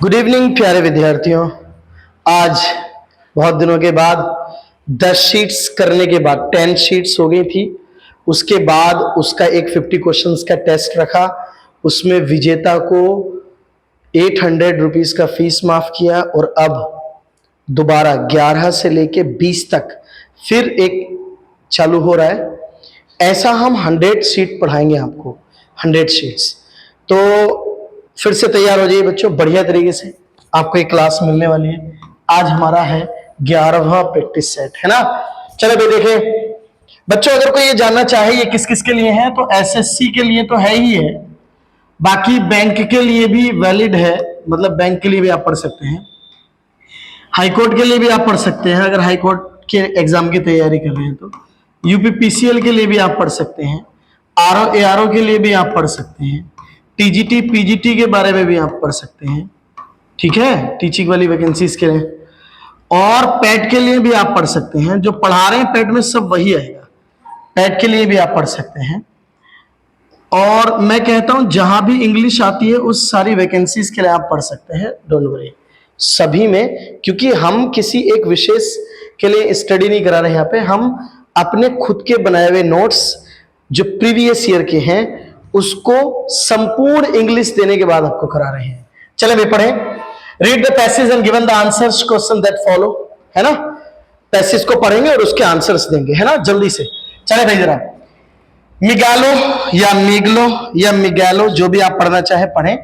Good evening प्यारे विद्यार्थियों। आज बहुत दिनों के बाद 10 शीट्स करने के बाद 10 शीट्स हो गई थी। उसके बाद उसका एक 50 क्वेश्चंस का टेस्ट रखा। उसमें विजेता को 800 रुपीज का फीस माफ किया और अब दोबारा 11 से लेके 20 तक फिर एक चालू हो रहा है। ऐसा हम 100 शीट पढ़ाएंगे आपको, 100 शीट्स। तो फिर से तैयार हो जाइए बच्चों, बढ़िया तरीके से आपको एक क्लास मिलने वाली है। आज हमारा है 11वां प्रैक्टिस सेट, है ना। चलो भाई देखें बच्चों, अगर कोई ये जानना चाहे ये किस किस के लिए है तो एसएससी के लिए तो है ही है, बाकी बैंक के लिए भी वैलिड है। मतलब बैंक के लिए भी आप पढ़ सकते हैं, हाईकोर्ट के लिए भी आप पढ़ सकते हैं अगर हाईकोर्ट के एग्जाम की तैयारी कर रहे हैं तो, यूपीपीसीएल के लिए भी आप पढ़ सकते हैं, आरओ एआरओ के लिए भी आप पढ़ सकते हैं, टीजीटी पीजीटी के बारे में भी आप पढ़ सकते हैं, ठीक है, टीचिंग वाली वैकेंसीज के लिए, और पेट के लिए भी आप पढ़ सकते हैं। जो पढ़ा रहे हैं पेट में सब वही आएगा, पेट के लिए भी आप पढ़ सकते हैं। और मैं कहता हूं जहां भी इंग्लिश आती है उस सारी वैकेंसीज के लिए आप पढ़ सकते हैं, डोंट वरी, सभी में। क्योंकि हम किसी एक विशेष के लिए स्टडी नहीं करा रहे, यहाँ पे हम अपने खुद के बनाए हुए नोट्स जो प्रीवियस ईयर के हैं उसको संपूर्ण इंग्लिश देने के बाद आपको करा रहे हैं। चले वे पढ़ें। Read the passage and given the answers question that follow, है ना। पैसेज को पढ़ेंगे और उसके आंसर्स देंगे, है ना, जल्दी से। चले भाई जरा, मिगालो या मिगलो या मिगैलो, जो भी आप पढ़ना चाहे पढ़ें।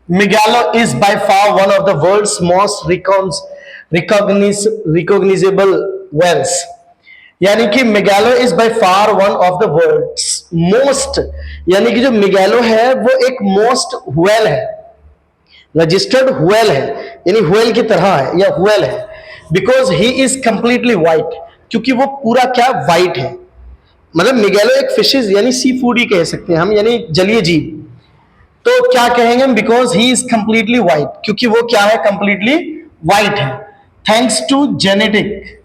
Migaloo is by far one of the world's most recognisable whales, यानी कि Migaloo is by far one of the world's most, यानी कि जो मिगैलो है वो एक मोस्ट व्हेल है, रजिस्टर्ड व्हेल है, यानी व्हेल की तरह है या व्हेल है। Because he is completely white, क्योंकि वो पूरा क्या व्हाइट है। मतलब मिगैलो एक फिशेज यानी सी फूड ही कह सकते हैं हम, यानी जलीय जीव। तो क्या कहेंगे हम, because he is completely white, क्योंकि वो क्या है, कंप्लीटली व्हाइट है। Thanks to genetic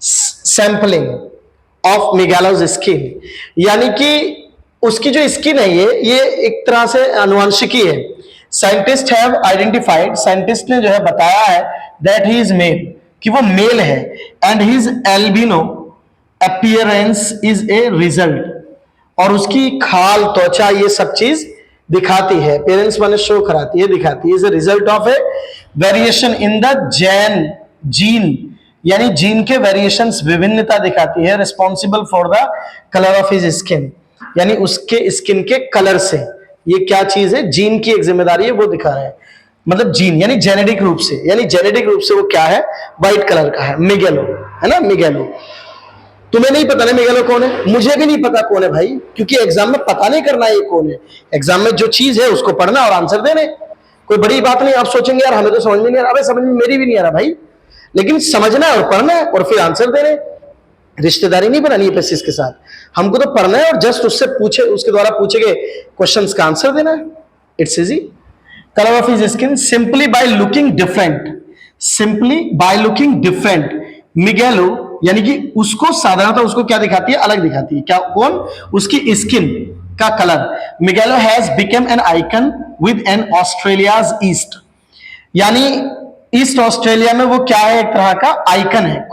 sampling of Migaloo's skin, यानी कि उसकी जो स्किन है ये एक तरह से आनुवंशिकी है। साइंटिस्ट हैव आइडेंटिफाइड, साइंटिस्ट ने जो है बताया है दैट ही इज मेल, कि वो मेल है, and his albino appearance is a result, और उसकी खाल त्वचा ये सब चीज दिखाती है, पेरेंट्स माने शो कराती है, दिखाती है, is a result of A variation in the gene, यानी जीन के वेरिएशंस, विभिन्नता दिखाती है, responsible for the colour of his skin, यानी उसके स्किन के कलर से। ये क्या चीज है, जीन की एक जिम्मेदारी है, वो दिखा रहा है। मतलब जीन यानी जेनेटिक रूप से, यानी जेनेटिक रूप से वो क्या है, व्हाइट कलर का है, मिगेलो, है ना, मिगेलो। तुम्हें नहीं पता ना मिगेलो कौन है, मुझे भी नहीं पता कौन है भाई, क्योंकि एग्जाम में पता नहीं करना है ये कौन है। एग्जाम में जो चीज है उसको पढ़ना और आंसर देने, कोई बड़ी बात नहीं। आप सोचेंगे यार हमें तो समझ में नहीं आ रहा, अबे समझ में मेरी भी नहीं आ रहा भाई, लेकिन समझना है और पढ़ना है और फिर आंसर देने। रिश्तेदारी नहीं बनानी है पैसेज के साथ, हमको तो पढ़ना है और जस्ट उससे पूछे, उसके द्वारा पूछे गए क्वेश्चंस का आंसर देना है। It's easy. Colour of his skin simply by looking different, simply by looking different, Migaloo यानी कि उसको साधारणतः उसको क्या दिखाती है, अलग दिखाती है। क्या, कौन, उसकी स्किन का colour. Migaloo has become an icon with an Australia's east, यानी ईस्ट ऑस्ट्रेलिया में वो क्या है, एक तरह का आइकन है,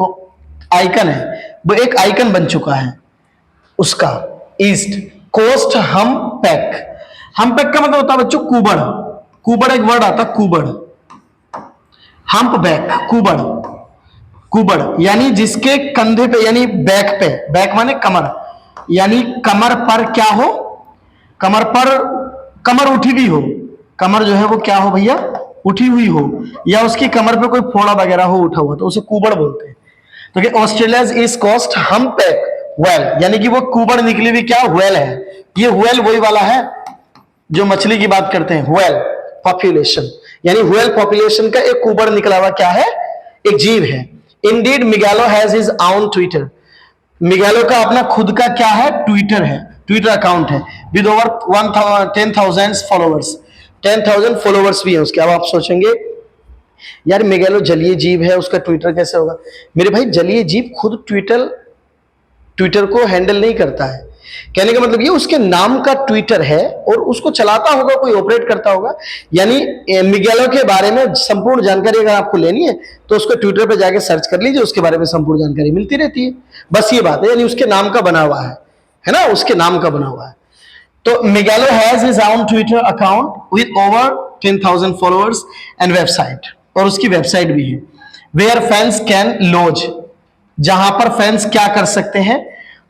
आइकन है, वो एक आइकन बन चुका है उसका। ईस्ट कोस्ट हम्पबैक, हम्पबैक का मतलब होता है बच्चों कुबड़, कुबड़ एक वर्ड आता, कुबड़, हम्पबैक कुबड़, कुबड़ यानी जिसके कंधे पे यानी बैक पे, बैक माने कमर, यानी कमर पर क्या हो, कमर पर, कमर उठी हुई हो, कमर जो है वो क्या हो भैया, उठी हुई हो, या उसकी कमर पे कोई फोड़ा वगैरह हो उठा हुआ, तो उसे कुबड़ बोलते हैं। तो कि Australia's east coast humpback whale, यानी कि वो कुबड़ निकली हुई क्या, व्हेल है। ये व्हेल वही वाला है जो मछली की बात करते हैं, व्हेल पॉपुलेशन, यानी व्हेल पॉपुलेशन का एक कुबड़ निकला हुआ क्या है, एक जीव है। Indeed Migaloo has his own Twitter, Migaloo का अपना खुद का क्या है, ट्विटर है, ट्विटर अकाउंट है, विद ओवर 10,000 फॉलोअर्स, 10,000 फॉलोअर्स भी है उसके। अब आप सोचेंगे यार मिगेलो जलीय जीव है, उसका ट्विटर कैसे होगा। मेरे भाई जलीय जीव खुद ट्विटर को हैंडल नहीं करता है, कहने का मतलब ये उसके नाम का ट्विटर है और उसको चलाता होगा कोई, ऑपरेट करता होगा। यानी मिगेलो के बारे में संपूर्ण जानकारी अगर आपको लेनी है तो उसको ट्विटर पे जाके सर्च कर लीजिए, उसके बारे में संपूर्ण जानकारी मिलती रहती है। बस ये बात है, यानी उसके नाम का बना हुआ है ना, उसके नाम का बना हुआ है। तो Migaloo has his own Twitter account with over 10,000 followers and website, और उसकी वेबसाइट भी है, वेयर फैंस कैन लॉज, जहां पर फैंस क्या कर सकते हैं,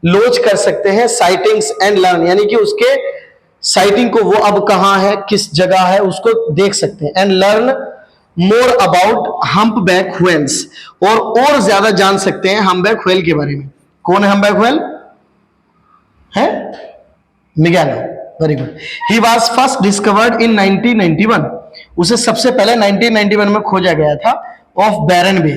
लॉज कर सकते हैं साइटिंग्स एंड लर्न, यानी कि उसके साइटिंग को, वो अब कहां है, किस जगह है, उसको देख सकते हैं। And learn more about humpback whales, और ज्यादा जान सकते हैं हम्पबैक व्हेल के बारे में। कौन है हम्पबैक व्हेल? है Migaloo, very good. He was first discovered in 1991, उसे सबसे पहले 1991 में खोजा गया था, ऑफ बैरन बे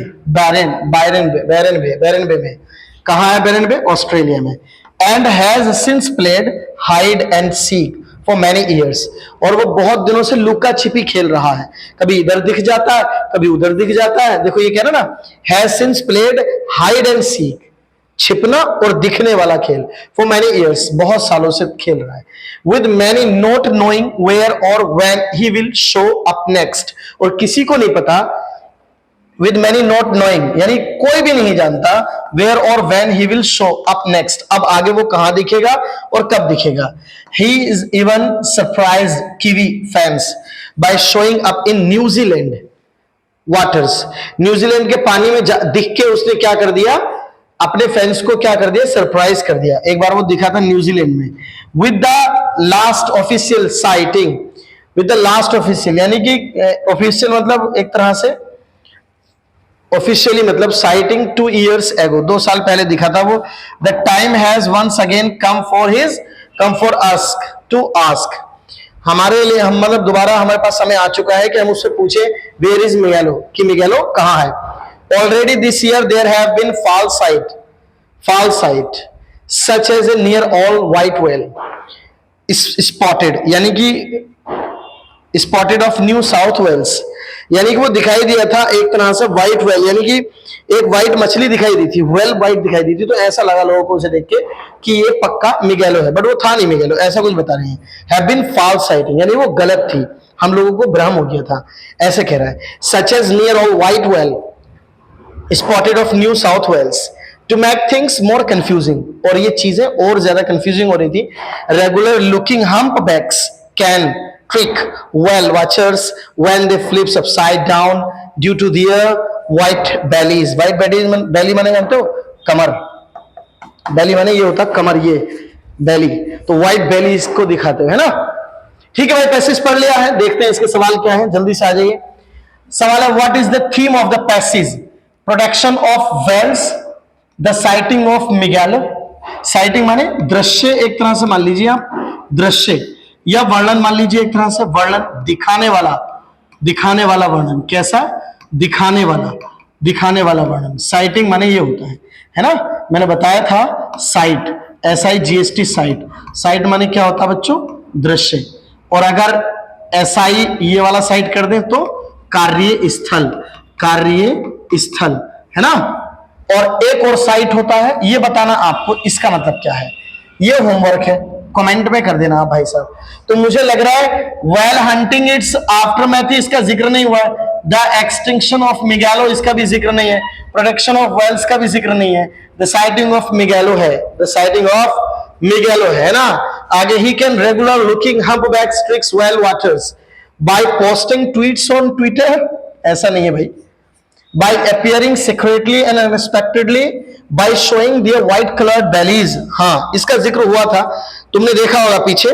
में। कहां है बैरन बे? ऑस्ट्रेलिया में। And has since played hide and seek for many years, और वो बहुत दिनों से लुका छिपी खेल रहा है, कभी इधर दिख जाता है, कभी उधर दिख जाता है। देखो ये कह रहा ना, has since played hide and seek, छिपना और दिखने वाला खेल, फॉर मैनी ईयर्स, बहुत सालों से खेल रहा है। With many not knowing where और when he will show up next, और किसी को नहीं पता, विद मैनी नॉट नोइंग यानी कोई भी नहीं जानता, वेयर और when he will show up next, अब आगे वो कहां दिखेगा और कब दिखेगा। He is even surprise kiwi fans by showing up in New Zealand waters, New Zealand के पानी में दिख के उसने क्या कर दिया, अपने फैंस को क्या कर दिया, सरप्राइज कर दिया। एक बार वो दिखा था न्यूजीलैंड में। With the last official sighting, with the last official यानी कि ऑफिशियल मतलब एक तरह से ऑफिशियली मतलब साइटिंग 2 years ago, 2 साल पहले दिखा था वो। The time has once again come for ask to ask, हमारे लिए हम मतलब दोबारा हमारे पास समय आ चुका है कि हम उससे पूछे वेयर इज मिगेलो, कि मिगेलो कहां है। Already this year there have been fall sight such as a near all white whale spotted, यानी कि spotted of New South Wales, यानी कि वो दिखाई दिया था एक तरह से व्हाइट वेल, यानी कि एक व्हाइट मछली दिखाई दी थी, वेल व्हाइट दिखाई दी थी, तो ऐसा लगा लोगों को उसे देख के कि ये पक्का मिगेलो है, बट वो था नहीं मिगेलो, ऐसा कुछ बता रहे हैं। हैव बीन फॉल्स साइटिंग यानी वो गलत थी, हम लोगों को भ्रम हो गया था, ऐसे कह रहा है। Such as near all white whale spotted off New South Wales to make things more confusing, और ये चीजें और ज्यादा कंफ्यूजिंग हो रही थी। Regular looking humpbacks can trick whale watchers when they flips upside down due to their white bellies. White belly माने जानते हो? कमर, belly माने ये होता कमर, ये belly, तो white belly इसको दिखाते है ना। ठीक है भाई, पैसेज पढ़ लिया है, देखते हैं इसके सवाल क्या है, जल्दी से आ जाइए। सवाल है, what is the theme of the passage? Protection of whales, the sighting of Migaloo. Sighting माने दृश्य, एक तरह से मान लीजिए आप दृश्य, या वर्णन मान लीजिए एक तरह से वर्णन, दिखाने वाला वर्णन। कैसा? दिखाने वाला वर्णन। साइटिंग माने ये होता है ना, मैंने बताया था साइट, SIGHT साइट, साइट माने क्या होता है बच्चों? दृश्य। और अगर SI ये वाला साइट कर दें तो कार्य स्थल है ना। और एक और साइट होता है, ये बताना आपको इसका मतलब क्या है, ये होमवर्क है, कमेंट में कर देना आप भाई साहब। तो मुझे लग रहा है व्हेल हंटिंग इट्स आफ्टरमैथ, इसका जिक्र नहीं हुआ है। द एक्सटिंक्शन ऑफ मिगेलो, इसका भी जिक्र नहीं है। प्रोटेक्शन ऑफ वेल्स का भी जिक्र नहीं है। द साइटिंग ऑफ मिगेलो है, द साइटिंग ऑफ मिगेलो है ना। आगे he can regular looking humpback tricks whale watchers by posting tweets on Twitter, ऐसा नहीं है भाई। By appearing secretly and unexpectedly by showing their white coloured bellies, हाँ इसका जिक्र हुआ था, तुमने देखा होगा पीछे,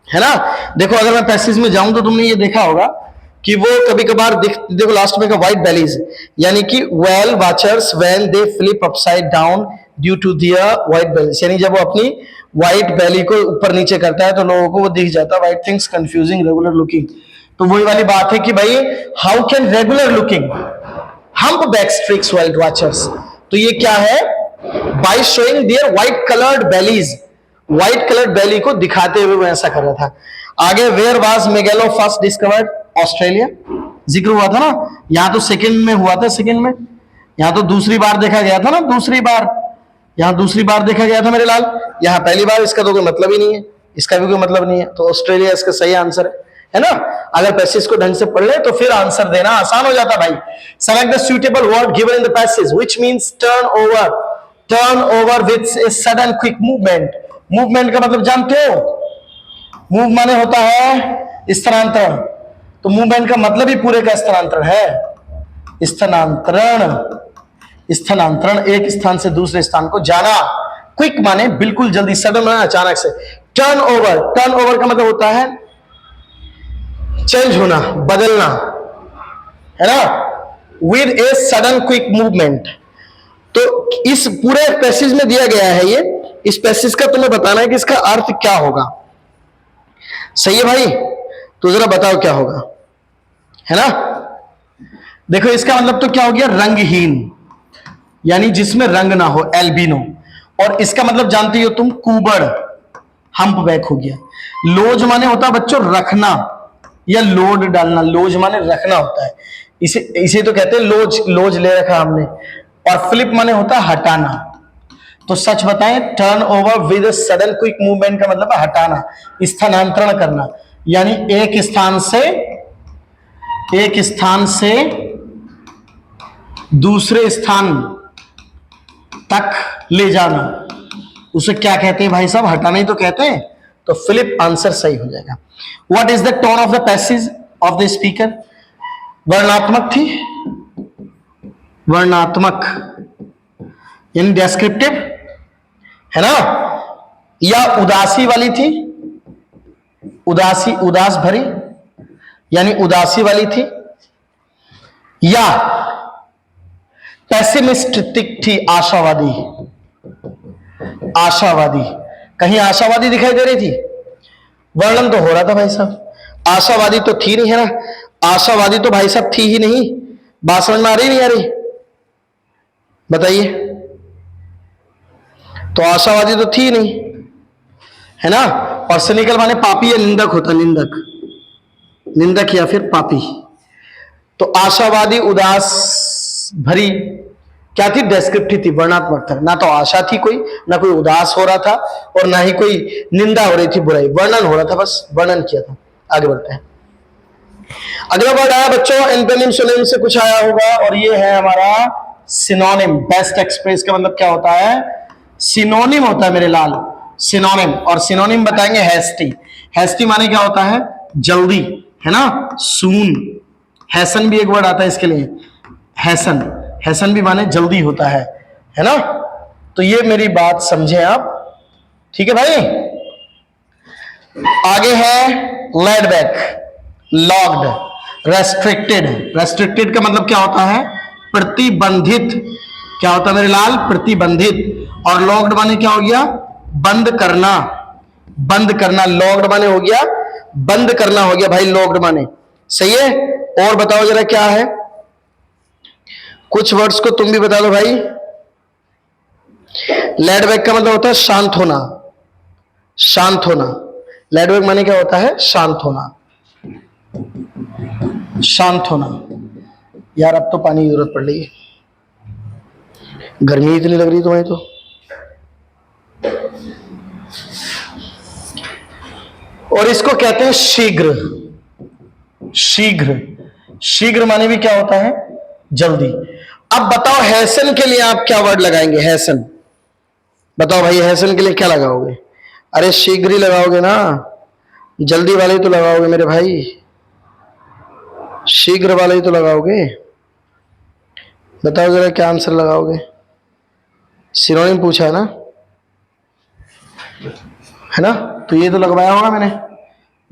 है ना। देखो अगर मैं पैसेज में जाऊं तो तुमने ये देखा होगा कि वो कभी कभार देखो लास्ट में का व्हाइट बेलीज, यानी कि whale watchers when they flip upside down due to their white bellies, यानी जब वो अपनी व्हाइट बेली को ऊपर नीचे करता है तो लोगों को वो दिख जाता है। White things confusing regular looking, तो वही वाली बात है कि भाई how can regular looking humpback tricks whale watchers, तो ये क्या है? By showing their white coloured bellies, white colour belly को दिखाते हुए वो ऐसा कर रहा था। आगे where was Migaloo first discovered? Australia, जिक्र हुआ था ना। यहां तो सेकंड में हुआ था, सेकंड में, यहां तो दूसरी बार देखा गया था ना, दूसरी बार यहां दूसरी बार देखा गया था मेरे लाल, यहां पहली बार, इसका तो कोई मतलब ही नहीं है, इसका भी कोई मतलब नहीं है, तो ऑस्ट्रेलिया इसका सही आंसर है ना। अगर पैसेज को ढंग से पढ़ ले तो फिर आंसर देना आसान हो जाता भाई। Select the suitable word given in the passage which means turn over. Turn over with a sudden quick movement. Movement का मतलब जानते हो, मूव माने होता है स्थानांतरण, तो मूवमेंट का मतलब ही पूरे का स्थानांतरण है। स्थानांतरण, स्थानांतरण, एक स्थान से दूसरे स्थान को जाना। क्विक माने बिल्कुल जल्दी, सडन माने अचानक से। टर्न ओवर, टर्न ओवर का मतलब होता है चेंज होना, बदलना, है ना, with a sudden quick movement. तो इस पूरे पैसेज में दिया गया है ये, इस पैसेज का तुम्हें बताना है कि इसका अर्थ क्या होगा। सही है भाई, तो जरा बताओ क्या होगा, है ना। देखो इसका मतलब तो क्या हो गया, रंगहीन, यानी जिसमें रंग ना हो, एल्बिनो। और इसका मतलब जानती हो तुम, कुबड़, हम्पबैक हो गया। लोज माने होता है बच्चों रखना या लोड डालना, लोज माने रखना होता है, इसे इसे तो कहते हैं लोज, लोज ले रखा हमने। और फ्लिप माने होता है हटाना। तो सच बताएं, turn over with sudden quick movement का मतलब है हटाना, स्थानांतरण करना, यानी एक स्थान से दूसरे स्थान तक ले जाना, उसे क्या कहते हैं भाई साहब, हटाना ही तो कहते हैं। तो फ्लिप आंसर सही हो जाएगा। What is the tone of the passage of the speaker. वर्णात्मक थी, वर्णात्मक यानी डेस्क्रिप्टिव, है ना, या उदासी वाली थी, उदासी, उदास भरी यानी उदासी वाली थी, या पेसिमिस्टिक थी, आशावादी, आशावादी, कहीं आशावादी दिखाई दे रही थी। वर्णन तो हो रहा था भाई साहब, आशावादी तो थी नहीं, है ना, आशावादी तो भाई साहब थी ही नहीं। बात समझ में आ रही नहीं आ रही, बताइए। तो आशावादी तो थी नहीं, है ना। और सिनिकल माने पापी या निंदक होता, निंदक, निंदक या फिर पापी। तो आशावादी, उदास भरी क्या थी, डेस्क्रिप्टिव थी, वर्णनात्मक था। ना तो आशा थी कोई, ना कोई उदास हो रहा था, और ना ही कोई निंदा हो रही थी, बुराई, वर्णन हो रहा था, बस वर्णन किया था। आगे बढ़ते हैं। अगला वर्ड आया बच्चों, एंटोनिम सिनोनिम से कुछ आया होगा, और ये है हमारा सिनोनिम। बेस्ट एक्सप्रेस का मतलब क्या होता है, सिनोनिम होता है मेरे लाल, सिनोनिम। और सिनोनिम बताएंगे हैस्टी। हैस्टी माने क्या होता है, जल्दी, है ना, सून। हैसन भी एक वर्ड आता है इसके लिए, हैसन, हैसन भी माने जल्दी होता है ना। तो ये मेरी बात समझे आप, ठीक है भाई। आगे है laid back, locked, restricted. Restricted का मतलब क्या होता है, प्रतिबंधित। क्या होता है मेरे लाल, प्रतिबंधित। और लॉक्ड माने क्या हो गया, बंद करना, बंद करना। लॉक्ड माने हो गया बंद करना, हो गया भाई लॉक्ड माने। सही है। और बताओ जरा क्या है, कुछ वर्ड्स को तुम भी बता दो भाई। लेड बैक का मतलब होता है शांत होना, शांत होना। लेड बैक माने क्या होता है, शांत होना, शांत होना। यार अब तो पानी की जरूरत पड़ रही है, गर्मी इतनी लग रही तुम्हें तो। और इसको कहते हैं शीघ्र, शीघ्र। शीघ्र माने भी क्या होता है, जल्दी। अब बताओ हैसन के लिए आप क्या वर्ड लगाएंगे, हैसन। बताओ भाई हैसन के लिए क्या लगाओगे। अरे शीघ्र ही लगाओगे ना, जल्दी वाले ही तो लगाओगे मेरे भाई, शीघ्र वाले ही तो लगाओगे। बताओ जरा क्या आंसर लगाओगे। सिनोनिम पूछा है ना, है ना, तो ये तो लगवाया होगा मैंने,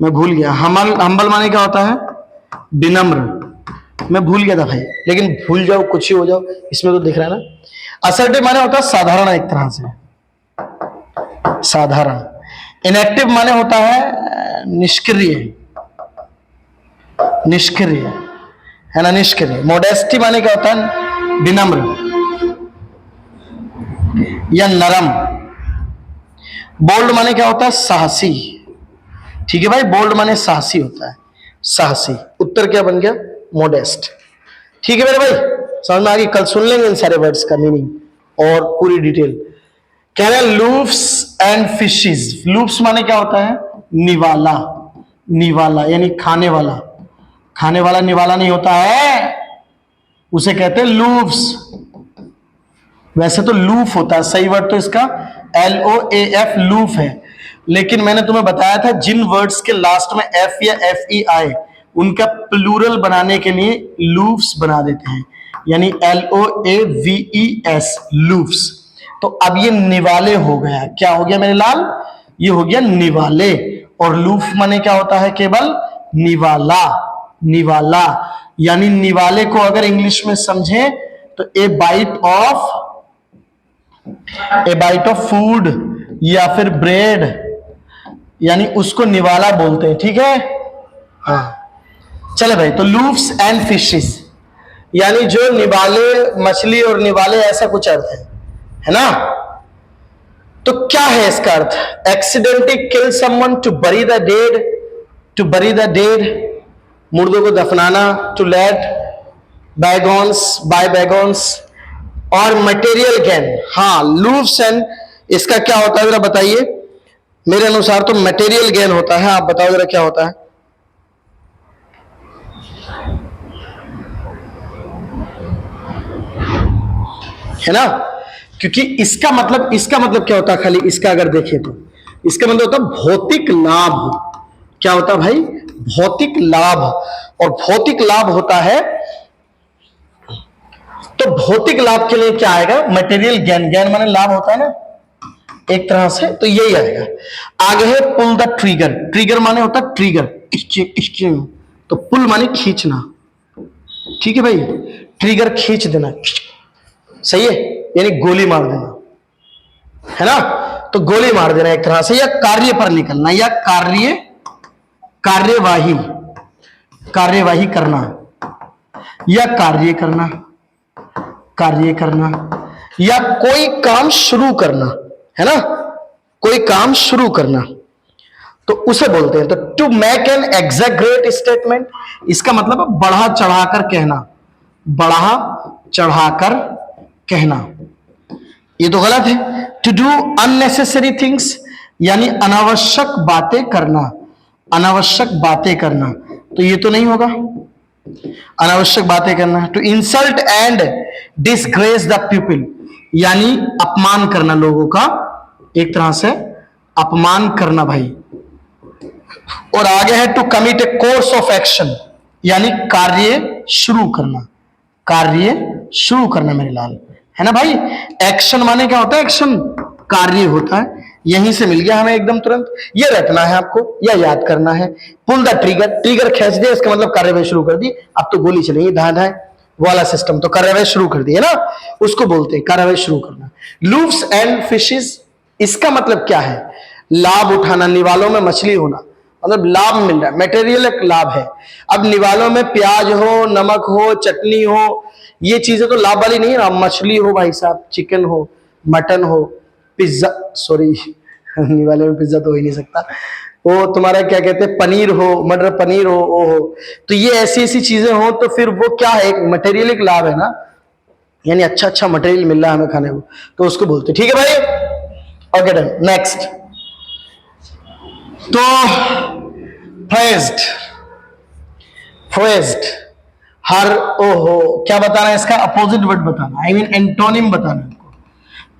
मैं भूल गया। हम्बल, हम्बल माने क्या होता है, विनम्र। मैं भूल गया था भाई, लेकिन भूल जाओ कुछ ही हो जाओ, इसमें तो दिख रहा है ना। असर्टिव माने होता है साधारण, एक तरह से साधारण। इनएक्टिव माने होता है निष्क्रिय, निष्क्रिय, है ना, निष्क्रिय। मोडेस्टी माने क्या होता है, विनम्र या नरम। बोल्ड माने क्या होता है, साहसी। ठीक है भाई, बोल्ड माने साहसी होता है, साहसी। उत्तर क्या बन गया, मोडेस्ट। ठीक है मेरे भाई, समझ में आ गई। कल सुन लेंगे इन सारे वर्ड्स का मीनिंग और पूरी डिटेल। कह रहे हैं लूफ्स एंड फिशेस। लूफ्स माने क्या होता है? निवाला। निवाला यानी खाने वाला। खाने वाला निवाला नहीं होता है, उसे कहते हैं लूफ्स। वैसे तो लूफ होता है, सही वर्ड तो इसका LOAF लूफ है, लेकिन मैंने तुम्हें बताया था जिन वर्ड्स के लास्ट में F या FE आए उनका प्लूरल बनाने के लिए लूफ्स बना देते हैं, यानी LOAVES लूफ्स। तो अब ये निवाले हो गया। क्या हो गया मेरे लाल? ये हो गया निवाले। और लूफ माने क्या होता है? केवल निवाला। निवाला यानी निवाले को अगर इंग्लिश में समझे तो ए बाइट ऑफ फूड या फिर ब्रेड, यानी उसको निवाला बोलते हैं। ठीक है, हाँ चले भाई। तो लूफ्स एंड फिशेस यानी जो निवाले मछली और निवाले, ऐसा कुछ अर्थ है ना? तो क्या है इसका अर्थ? Accidentally kill someone, to bury the dead, to bury the dead मुर्दों को दफनाना, to let bygones be bygones, और मटेरियल गेन। हाँ लूफ्स एंड इसका क्या होता है जरा बताइए? मेरे अनुसार तो मटेरियल गेन होता है, आप बताओ जरा क्या होता है? है ना? क्योंकि इसका मतलब क्या होता है? खाली इसका अगर देखें तो इसका मतलब होता है भौतिक लाभ। क्या होता है भाई? भौतिक लाभ। और भौतिक लाभ होता है, तो भौतिक लाभ के लिए क्या आएगा? Material gain. गेन माने लाभ होता है ना एक तरह से, तो यही आएगा। आगे है पुल द ट्रिगर। ट्रिगर माने होता है ट्रिगर, तो पुल माने खींचना। ठीक है भाई, ट्रिगर खींच देना, सही है, यानी गोली मार देना, है ना? तो गोली मार देना एक तरह से, या कार्य पर निकलना, या कार्यवाही करना, या कार्य करना, या कोई काम शुरू करना, है ना? कोई काम शुरू करना, तो उसे बोलते हैं। तो to make an exaggerate statement, इसका मतलब है बढ़ा चढ़ाकर कहना। बढ़ा चढ़ाकर कहना, ये तो गलत है। टू डू अननेसेसरी थिंग्स यानी अनावश्यक बातें करना। अनावश्यक बातें करना, तो ये तो नहीं होगा। अनावश्यक बातें करना। To insult and disgrace the people यानी अपमान करना लोगों का, एक तरह से अपमान करना भाई। और आगे है to commit a course of action यानी कार्य शुरू करना। कार्य शुरू करना मेरे लाल, है ना भाई? एक्शन माने क्या होता है? एक्शन कार्य होता है। यहीं से मिल गया हमें एकदम तुरंत। ये रटना है आपको या याद करना है। पुल द ट्रिगर, ट्रिगर खींच दिया, इसका मतलब कार्यवाही शुरू कर दी। अब तो गोली चलेगी, धाए धाए वाला सिस्टम, तो कार्यवाही शुरू कर दी, है ना? उसको बोलते हैं कार्यवाही शुरू करना। लूफ्स एंड फिशेस, इसका मतलब क्या है? लाभ उठाना। निवालों में मछली होना मतलब लाभ मिल रहा है, मटेरियल एक लाभ है। अब निवालों में प्याज हो, नमक हो, चटनी हो, ये चीजें तो लाभ वाली नहीं है ना। मछली हो भाई साहब, चिकन हो, मटन हो, पिज्जा, सॉरी निवाले में पिज्जा तो हो ही नहीं सकता, वो तुम्हारा क्या कहते हैं, पनीर हो, मटर पनीर हो, वो हो, तो ये ऐसी ऐसी चीजें हो, तो फिर वो क्या है? एक मटेरियल एक लाभ है ना, यानी अच्छा अच्छा मटेरियल मिल रहा है हमें खाने को, तो उसको बोलते। ठीक है भाई, ओके डन। नेक्स्ट, तो फ्रेज्ड, फ्रेज्ड, हर, ओहो, क्या बताना है? इसका अपोजिट वर्ड बताना, आई मीन एंटोनिम बताना है।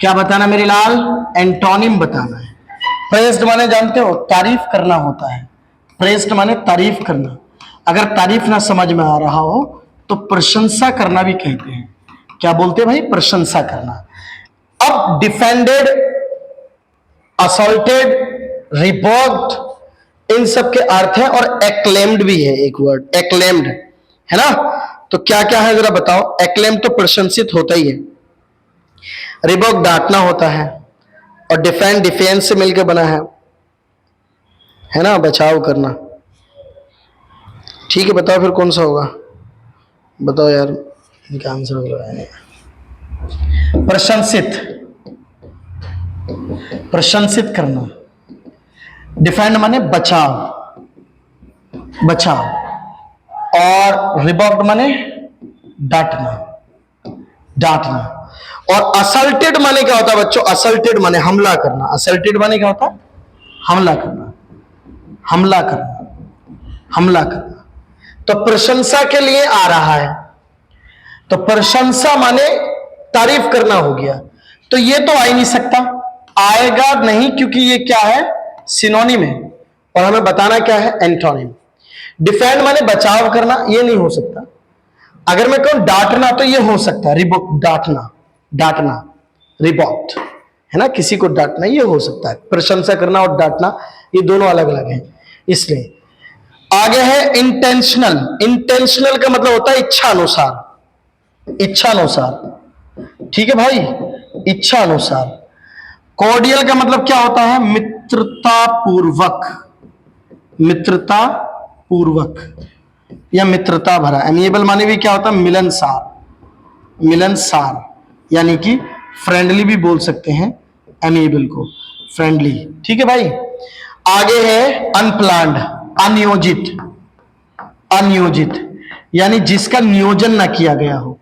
क्या बताना मेरे लाल? एंटोनिम बताना है। प्रेज्ड माने जानते हो? तारीफ करना होता है। प्रेज्ड माने तारीफ करना। अगर तारीफ ना समझ में आ रहा हो तो प्रशंसा करना भी कहते हैं। क्या बोलते हैं भाई? प्रशंसा करना। अब डिफेंडेड, असॉल्टेड, रिबोक्ड, इन सब के अर्थ है, और एक्लेम्ड भी है एक वर्ड, एक्लेम्ड, है ना? तो क्या क्या है जरा बताओ? एक्लेम्ड तो प्रशंसित होता ही है, रिबोक डांटना होता है, और डिफेंड डिफेंस से मिलकर बना है ना, बचाव करना। ठीक है, बताओ फिर कौन सा होगा? बताओ यार, इनका आंसर होगा प्रशंसित, प्रशंसित करना। डिफेंड माने बचाव, बचाव, और रिबॉक्ड माने डांटना, डांटना। और असल्टेड माने क्या होता है बच्चों? असल्टेड माने हमला करना। असल्टेड माने क्या होता है? हमला करना, हमला करना, हमला करना। तो प्रशंसा के लिए आ रहा है, तो प्रशंसा माने तारीफ करना हो गया। तो ये तो आ ही नहीं सकता, आएगा नहीं, क्योंकि ये क्या है? सिनोनिम है, और हमें बताना क्या है? एंटोनिम। डिफेंड माने बचाव करना, ये नहीं हो सकता। अगर मैं कहूं डांटना तो ये हो सकता है, रिबुक, डांटना, डांटना, रिबॉक्ट, है ना, किसी को डांटना ये हो सकता है। प्रशंसा करना और डांटना ये दोनों अलग अलग हैं। इसलिए आगे है इंटेंशनल। इंटेंशनल का मतलब होता है इच्छा अनुसार, इच्छा अनुसार, ठीक है भाई, इच्छा अनुसार। कॉर्डियल का मतलब क्या होता है? मित्रता पूर्वक, मित्रता पूर्वक या मित्रता भरा। एमिएबल माने भी क्या होता है? मिलनसार, मिलनसार, यानी कि फ्रेंडली भी बोल सकते हैं एमिएबल को, फ्रेंडली, ठीक है भाई। आगे है अनप्लान्ड, अनियोजित, अनियोजित यानी जिसका नियोजन ना किया गया हो,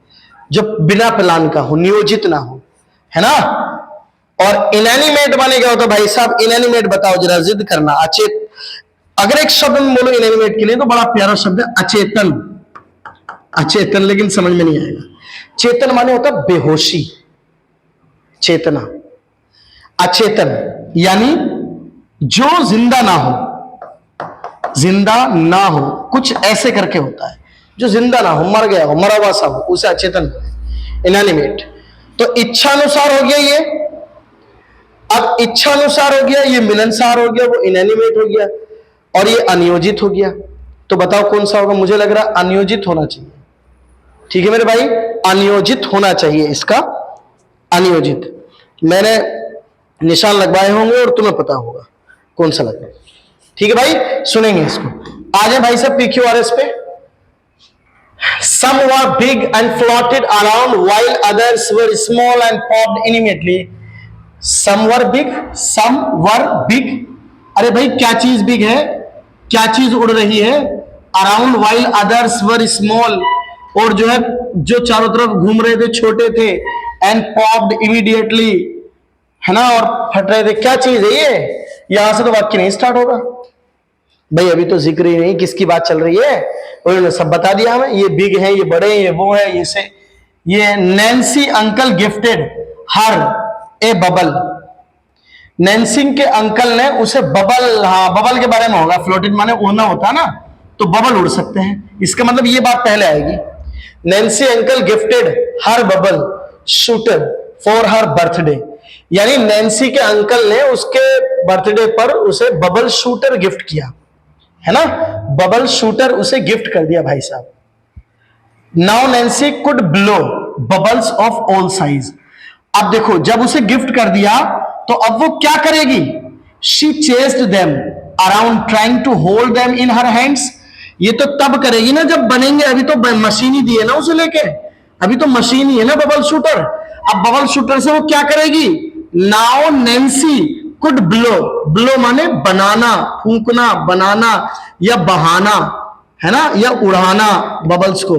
जो बिना प्लान का हो, नियोजित ना हो, है ना। और इनएनिमेट माने क्या होता है भाई साहब? इनएनिमेट बताओ जरा, जिद करना, अचेत। अगर एक शब्द में बोलो इनएनिमेट के लिए तो बड़ा प्यारा शब्द है अचेतन, अचेतन, लेकिन समझ में नहीं आएगा। चेतन माने होता है बेहोशी, चेतना। अचेतन यानी जो जिंदा ना हो, जिंदा ना हो, कुछ ऐसे करके होता है जो जिंदा ना हो, मर गया हो, मरा हुआ सा हो, उसे अचेतन, इनएनिमेट। तो इच्छानुसार हो गया ये, अब इच्छानुसार हो गया, ये मिलनसार हो गया, वो इनएनिमेट हो गया, और ये अनियोजित हो गया। तो बताओ कौन सा होगा? मुझे लग रहा है अनियोजित होना चाहिए, ठीक है मेरे भाई, अनियोजित होना चाहिए इसका, अनियोजित। मैंने निशान लगवाए होंगे और तुम्हें पता होगा कौन सा लगना, ठीक है भाई। सुनेंगे इसको। आ जाए भाई साहब PQRS पे। Some were big and floated around while others were small and popped immediately. Some were big, some were big. अरे भाई क्या चीज बिग है, क्या चीज उड़ रही है? Around while others were small, और जो है जो चारों तरफ घूम रहे थे छोटे थे, एंड पॉप्ड इमीडिएटली, है ना, और फट रहे थे। क्या चीज है ये? यहां से तो वाक्य नहीं स्टार्ट होगा भाई, अभी तो जिक्र ही नहीं किसकी बात चल रही है, उन्होंने सब बता दिया हमें। ये बिग है, ये बड़े, ये वो है, ये से, ये नैन्सी अंकल गिफ्टेड हर ए बबल। नैन्सी के अंकल ने उसे बबल, हाँ बबल के बारे में होगा, फ्लोटेड माने उड़ना होता है ना, तो बबल उड़ सकते हैं, इसका मतलब ये बात पहले आएगी। Nancy uncle gifted her bubble shooter for her birthday, यानी नैन्सी के अंकल ने उसके बर्थडे पर उसे बबल शूटर गिफ्ट किया, है ना, बबल शूटर उसे गिफ्ट कर दिया भाई साहब। Now Nancy could blow bubbles of all size. अब देखो, जब उसे गिफ्ट कर दिया तो अब वो क्या करेगी? She chased them around trying to hold them in her hands. ये तो तब करेगी ना जब बनेंगे, अभी तो मशीन ही दी है ना उसे लेके, अभी तो मशीन ही है ना बबल शूटर। अब बबल शूटर से वो क्या करेगी? Now Nancy could blow, blow माने बनाना, फूंकना, बनाना या बहाना, है ना, या उड़ाना, बबल्स को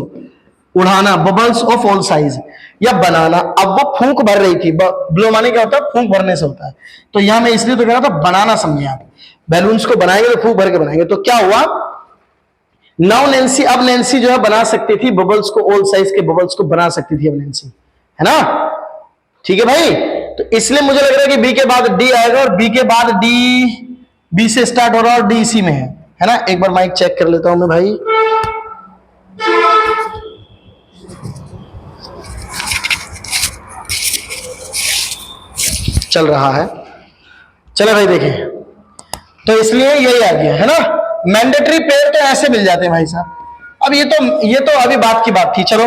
उड़ाना, बबल्स ऑफ ऑल साइज या बनाना। अब वो फूंक भर रही थी, ब्लो माने क्या होता है? फूंक भरने से होता है। तो यहां मैं इसलिए तो कह रहा था बनाना, समझे आप, बैलून्स को बनाएंगे तो फूंक भर के बनाएंगे। तो क्या हुआ? नाउ नैन्सी, अब नैन्सी जो है बना सकती थी बबल्स को, ऑल साइज के बबल्स को बना सकती थी अब नैन्सी, है ना, ठीक है भाई। तो इसलिए मुझे लग रहा है कि बी के बाद डी आएगा, और बी के बाद डी, बी से स्टार्ट हो रहा है और डी इसी में है ना। एक बार माइक चेक कर लेता हूं मैं भाई। चल रहा है, चलो भाई देखें। तो इसलिए यही आ गया, है ना। मैंडेटरी पेयर तो ऐसे मिल जाते हैं भाई साहब। अब ये तो अभी बात की बात थी। चलो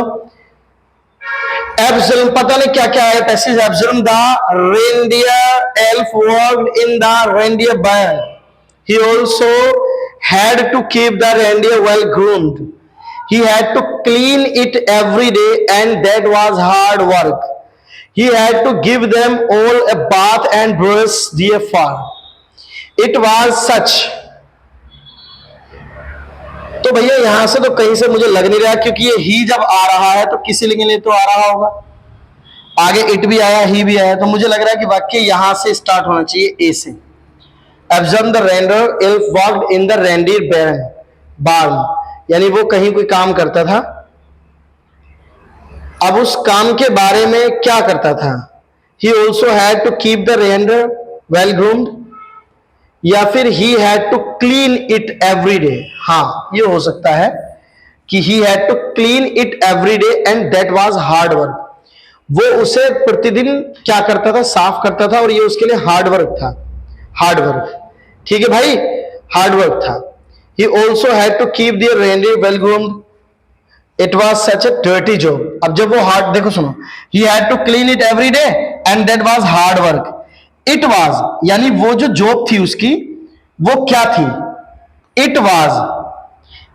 एब्सलम, पता नहीं क्या क्या है passage. Absalom the reindeer elf worked in the reindeer barn. He also had to keep the reindeer well groomed. He had to clean it every day, and that was hard work. He had to give them all a bath and brush their fur. It was such. तो भैया यहां से तो कहीं से मुझे लग नहीं रहा, क्योंकि ये ही जब आ रहा है तो किसी लिए तो आ रहा होगा। आगे इट भी आया, ही भी आया, तो मुझे लग रहा है कि वाक्य यहां से स्टार्ट होना चाहिए, ए से। एब्जॉर्म the reindeer elf walked in the reindeer barn, यानी वो कहीं कोई काम करता था। अब उस काम के बारे में क्या करता था? He also had to keep the render well groomed, या फिर he had to clean it every day. हाँ, ये हो सकता है कि he had to clean it every day and that was hard work. वो उसे प्रतिदिन क्या करता था? साफ करता था, और ये उसके लिए हार्ड वर्क था। हार्ड वर्क, ठीक है भाई, हार्ड वर्क था। He also had to keep their reindeer well groomed, it was such a dirty job. अब जब वो हार्ड, देखो सुनो, he had to clean it every day and that was hard work. It was यानी वो जो job थी उसकी, वो क्या थी? It was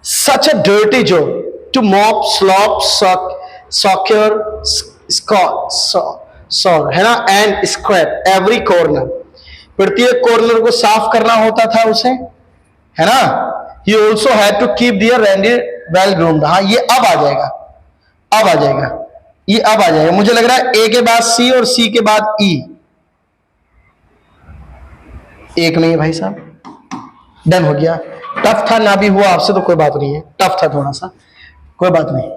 such a dirty job to mop slop सॉक्योर सॉर, है ना, एंड स्क्रैप एवरी कॉर्नर, प्रत्येक कॉर्नर को साफ करना होता था उसे, है ना। He also had to keep their reindeer well groomed. हाँ, ये अब आ जाएगा, अब आ जाएगा, ये अब आ जाएगा। मुझे लग रहा है ए के बाद सी और सी के बाद ई। एक नहीं है भाई साहब, डन हो गया। टफ था ना भी हुआ आपसे तो कोई बात नहीं है, टफ था थोड़ा सा, कोई बात नहीं।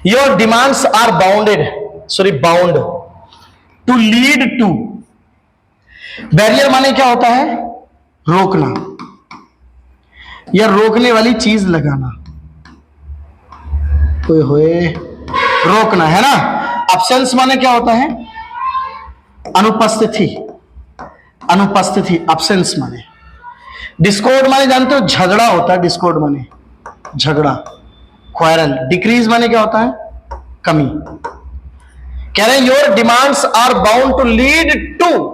Your demands are bound to lead to. Barrier माने क्या होता है? रोकना या रोकने वाली चीज लगाना, होए होए, रोकना, है ना। अब्सेंस माने क्या होता है? अनुपस्थिति, अनुपस्थिति, अब्सेंस माने। डिस्कॉर्ड माने जानते हो, झगड़ा होता है, डिस्कॉर्ड माने झगड़ा, क्वारल। डिक्रीज माने क्या होता है? कमी। कह रहे हैं your demands are bound to lead to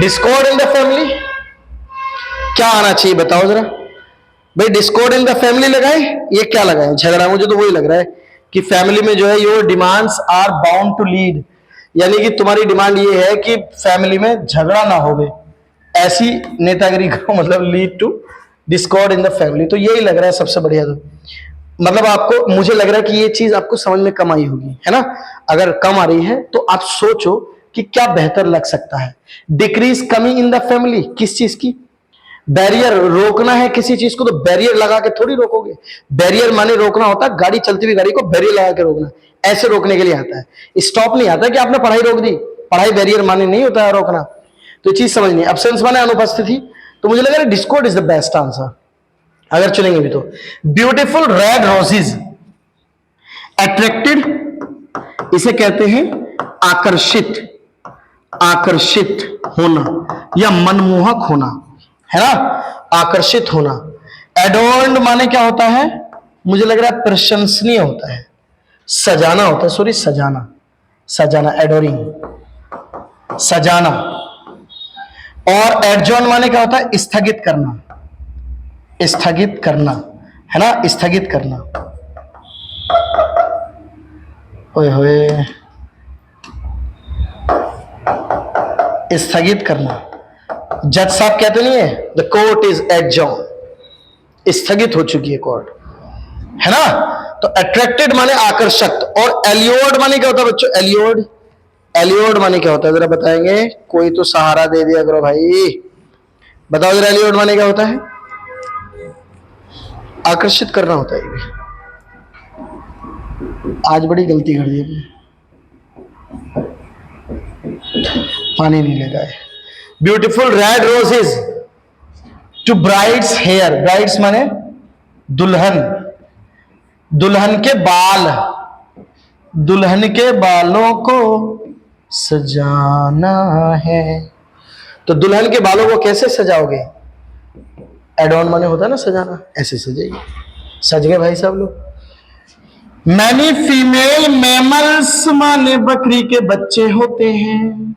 discord in the family. क्या आना चाहिए बताओ जरा भाई? डिस्कॉर्ड इन द फैमिली लगाए, ये क्या लगाए? झगड़ा। मुझे तो वही लग रहा है कि फैमिली में जो है your demands are bound to lead, यानी कि तुम्हारी डिमांड ये है कि फैमिली में झगड़ा ना होवे, ऐसी नेतागिरी करो, मतलब lead to discord in the family. तो यही लग रहा है सबसे बढ़िया। तो मतलब आपको, मुझे लग रहा है कि ये चीज आपको समझ में कम आई होगी, है ना। अगर कम आ रही है तो आप सोचो कि क्या बेहतर लग सकता है। डिक्रीज, कमी इन द फैमिली, किस चीज की? बैरियर, रोकना है किसी चीज को तो बैरियर लगा के थोड़ी रोकोगे। बैरियर माने रोकना होता है, गाड़ी चलती हुई गाड़ी को बैरियर लगा के रोकना, ऐसे रोकने के लिए आता है। स्टॉप नहीं आता कि आपने पढ़ाई रोक दी, पढ़ाई बैरियर माने नहीं होता है रोकना। तो चीज समझनी। एब्सेंस माने अनुपस्थिति, तो मुझे लग रहा है Discord is the best answer अगर चुनेंगे भी तो। ब्यूटीफुल रेड रोजेज, अट्रैक्टेड, इसे कहते हैं आकर्षित, आकर्षित होना या मनमोहक होना, है ना, आकर्षित होना। एडोर्न्ड माने क्या होता है? मुझे लग रहा है प्रशंसनीय होता है, सजाना होता है, सॉरी सजाना, सजाना, एडोरिंग, सजाना। और एडजॉर्न माने क्या होता है? स्थगित करना, स्थगित करना, है ना, स्थगित करना। ओए होए, स्थगित करना। जज साहब कहते नहीं है द कोर्ट इज एडजॉर्न, स्थगित हो चुकी है कोर्ट, है ना। तो अट्रैक्टेड माने आकर्षक। और एल्योर्ड माने क्या होता है बच्चों? एल्योर्ड, एल्योर्ड माने क्या होता है जरा बताएंगे? कोई तो सहारा दे दिया करो भाई, बताओ जरा एल्योर्ड माने क्या होता है? आकर्षित करना होता है। ये भी आज बड़ी गलती कर दी है, पानी नहीं लेगा है। Beautiful red roses to bride's hair, brides माने दुल्हन, दुल्हन के बाल, दुल्हन के बालों को सजाना है। तो दुल्हन के बालों को कैसे सजाओगे? एडॉन माने होता है ना सजाना, ऐसे सजाइए। सज गए भाई सब लोग। मैनी फीमेल मैमल्स माने बकरी के बच्चे होते हैं,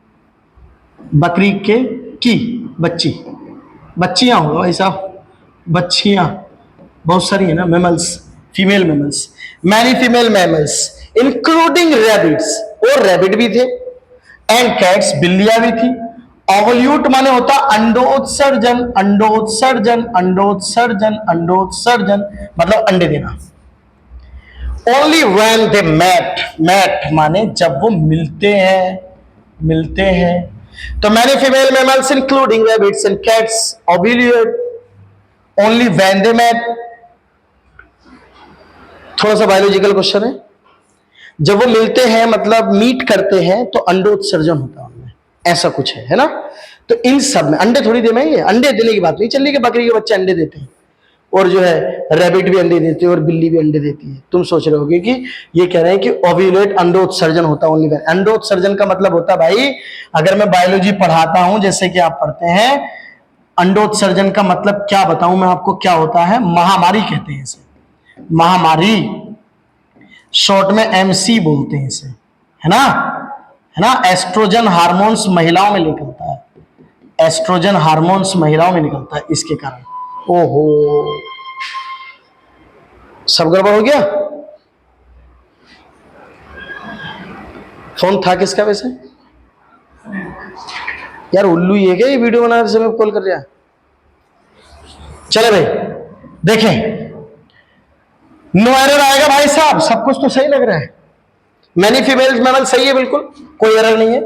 बकरी के की बच्ची, बच्चियां हो भाई साहब, बच्चियां बहुत सारी है ना, mammals, female mammals. Many female mammals including rabbits, और रैबिट भी थे, एंड कैट्स, बिल्लियां भी थी। ओवल्यूट माने होता अंडोत्सर्जन, अंडोत्सर्जन, अंडोत्सर्जन, अंडोत्सर्जन, मतलब अंडे देना। ओनली व्हेन दे मेट माने जब वो मिलते हैं। तो many female mammals including rabbits and cats ovulate only when they mate. थोड़ा सा बायोलॉजिकल क्वेश्चन है। जब वो मिलते हैं मतलब मीट करते हैं तो अंडोत्सर्जन होता है उनमें, ऐसा कुछ है ना। तो इन सब में अंडे थोड़ी दे में, ये अंडे देने की बात नहीं चल रही कि बकरी के बच्चे अंडे देते हैं, और जो है रैबिट भी अंडे देती है और बिल्ली भी अंडे देती है। तुम सोच रहे होगे कि ये कह रहे हैं कि ओव्यूलेट अंडोत्सर्जन होता है ओनली व्हेन। अंडोत्सर्जन का मतलब होता है भाई, अगर मैं बायोलॉजी पढ़ाता हूं जैसे कि आप पढ़ते हैं, अंडोत्सर्जन का मतलब क्या बताऊं मैं आपको, क्या होता है, महामारी कहते हैं इसे, महामारी, शॉर्ट में एमसी बोलते हैं इसे, है ना। एस्ट्रोजन हार्मोन्स महिलाओं में निकलता है, एस्ट्रोजन हार्मोन्स महिलाओं में निकलता है, इसके कारण। ओहो, सब गड़बड़ हो गया। फोन था किसका वैसे? यार उल्लू ये क्या, ये वीडियो बनाने समय कॉल कर रहा है। चले भाई देखें, नो एरर आएगा भाई साहब, सब कुछ तो सही लग रहा है। मैनी फीमेल्स मैमल सही है, बिल्कुल कोई एरर नहीं है।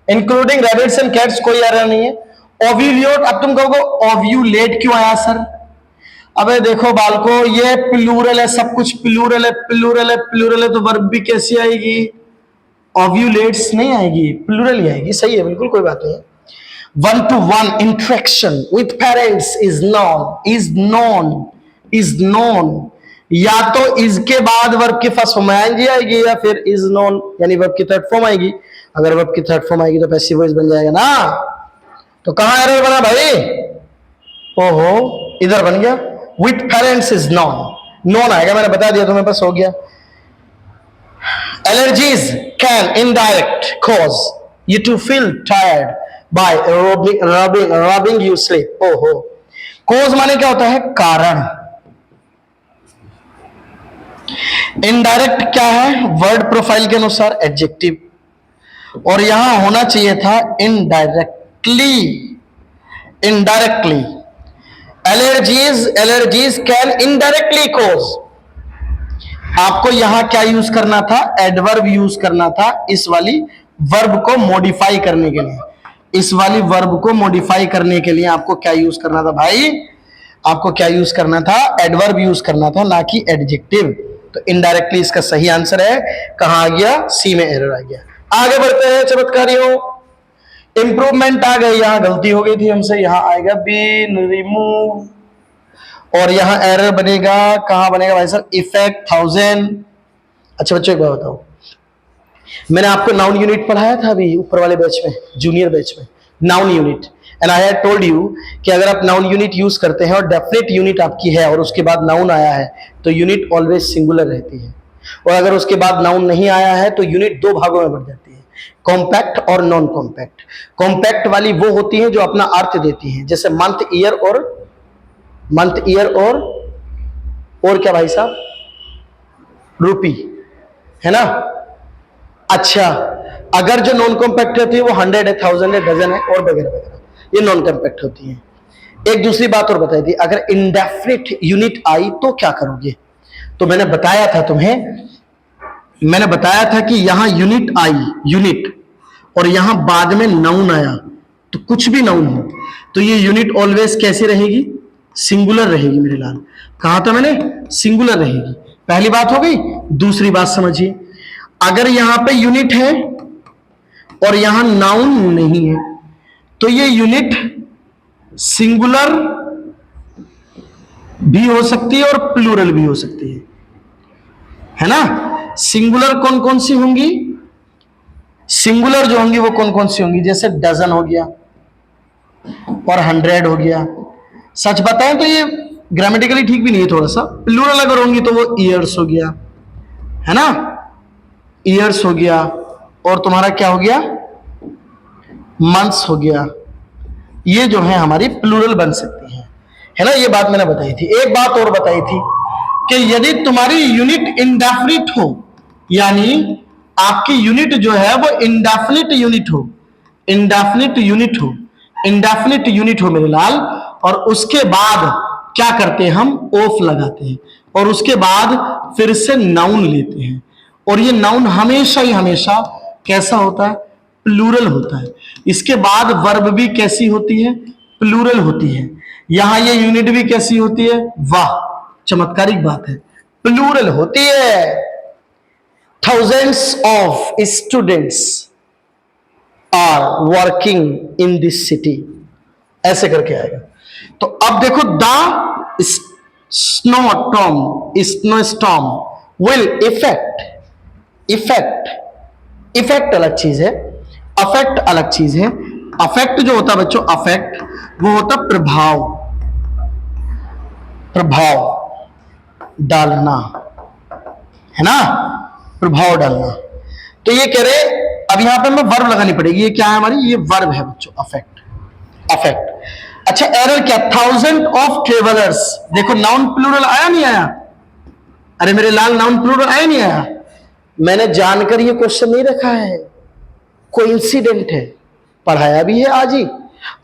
इंक्लूडिंग रैबिट्स एंड कैट्स, कोई एरर नहीं है। ओव्यूलेट, अब तुम कहोगे ओव्यूलेट क्यों आया सर? अबे देखो बालको, ये प्लूरल है, सब कुछ प्लूरल है, प्लूरल है, प्लूरल है, तो वर्ब भी कैसी आएगी? ओव्यूलेट्स नहीं आएगी, प्लूरल ही आएगी। सही है, बिल्कुल कोई बात नहीं है। 1-to-1 interaction with parents is non. या तो इसके बाद वर्ब की फर्स्ट फॉर्म आएंगी आएगी, या फिर इज नॉन यानी वर्ब की थर्ड फॉर्म आएगी। अगर वर्ब की थर्ड फॉर्म आएगी तो पैसिव वॉइस बन जाएगा ना। तो कहां एरर बना भाई? ओहो, इधर बन गया। विथ पेरेंट्स इज नॉन आएगा, मैंने बता दिया तुम्हें, बस हो गया। Allergies can indirect cause you to feel tired by rubbing you sleep. ओहो, cause माने क्या होता है? कारण। इनडायरेक्ट क्या है? वर्ड प्रोफाइल के अनुसार एडजेक्टिव, और यहां होना चाहिए था indirectly. Allergies can indirectly cause. आपको यहां क्या यूज करना था? एडवर्ब यूज करना था, इस वाली वर्ब को मॉडिफाई करने के लिए। इस वाली वर्ब को मॉडिफाई करने के लिए आपको क्या यूज करना था भाई? आपको क्या यूज करना था? एडवर्ब यूज करना था, ना कि एडजेक्टिव। तो इनडायरेक्टली इसका सही आंसर है। कहां आ गया? सी में एरर आ गया। आगे बढ़ते हैं चमत्कारियों। इंप्रूवमेंट आ गई, यहां गलती हो गई थी हमसे, यहां आएगा बीन रिमूव, और यहां एरर बनेगा, कहां बनेगा भाई साहब? इफेक्ट 1000। अच्छा बच्चों एक बात बताओ, मैंने आपको नाउन यूनिट पढ़ाया था अभी ऊपर वाले बैच में, जूनियर बैच में, noun unit. And I had told you कि अगर आप नाउन यूनिट यूज करते हैं और डेफिनेट यूनिट आपकी है और उसके बाद नाउन आया है तो यूनिट ऑलवेज सिंगुलर रहती है, और अगर उसके बाद नाउन नहीं आया है तो यूनिट दो भागों में बढ़ जाती है, कॉम्पैक्ट और नॉन कॉम्पैक्ट। कॉम्पैक्ट वाली वो होती है जो अपना अर्थ देती है, जैसे मंथ ईयर और क्या भाई साहब? रुपी, है ना। अच्छा, अगर जो नॉन कॉम्पैक्ट होती है वो 100 है, 1000 है, डजन है और वगैरह वगैरह, ये नॉन कॉम्पैक्ट होती है। एक दूसरी बात और बताई थी, अगर इंडेफिनिट यूनिट आई तो क्या करोगे? तो मैंने बताया था कि यहां यूनिट आई, यूनिट, और यहां बाद में नाउन आया, तो कुछ भी नाउन हो तो ये यूनिट ऑलवेज कैसे रहेगी? सिंगुलर रहेगी मेरे लाल। कहा था मैंने? सिंगुलर रहेगी। पहली बात हो गई। दूसरी बात समझिए, अगर यहां पे यूनिट है और यहां नाउन नहीं है तो ये यूनिट सिंगुलर भी हो सकती है और प्लूरल भी हो सकती है ना। सिंगुलर कौन कौन सी होंगी? सिंगुलर जो होंगी वो कौन कौन सी होंगी? जैसे डजन हो गया और 100 हो गया। सच बताएं तो ये ग्रामेटिकली ठीक भी नहीं है थोड़ा सा। प्लूरल अगर होंगी तो वो ईयर्स हो गया, है ना, ईयर्स हो गया, और तुम्हारा क्या हो गया? मंथ्स हो गया। ये जो है हमारी प्लूरल बन सकती है ना। ये बात मैंने बताई थी। एक बात और बताई थी कि यदि तुम्हारी यूनिट इंडेफिनिट हो, यानी आपकी यूनिट जो है वो इंडेफिनिट यूनिट हो मेरे लाल, और उसके बाद क्या करते हैं, हम ऑफ लगाते हैं और उसके बाद फिर से नाउन लेते हैं। और ये नाउन हमेशा ही हमेशा कैसा होता है, प्लूरल होता है। इसके बाद वर्ब भी कैसी होती है, प्लूरल होती है। यहां ये यूनिट भी कैसी होती है, वाह चमत्कारिक बात है, प्लूरल होती है। thousands of students are working in this city, ऐसे करके आएगा। तो अब देखो, द स्नोस्टॉर्म विल इफेक्ट अलग चीज है, अफेक्ट अलग चीज है। अफेक्ट जो होता है बच्चों, अफेक्ट वो होता प्रभाव डालना, है ना, प्रभाव डालना। तो ये कह रहे, अब यहां पे हमें वर्ब लगानी पड़ेगी। ये क्या है हमारी, ये वर्ब है बच्चों, अफेक्ट। अच्छा, एरर क्या, 1000 ऑफ ट्रेवलर्स। देखो नाउन प्लूरल आया नहीं आया, अरे मेरे लाल नाउन प्लूरल आया नहीं आया। मैंने जानकर ये क्वेश्चन नहीं रखा है, कोइंसिडेंट है, पढ़ाया भी है आज ही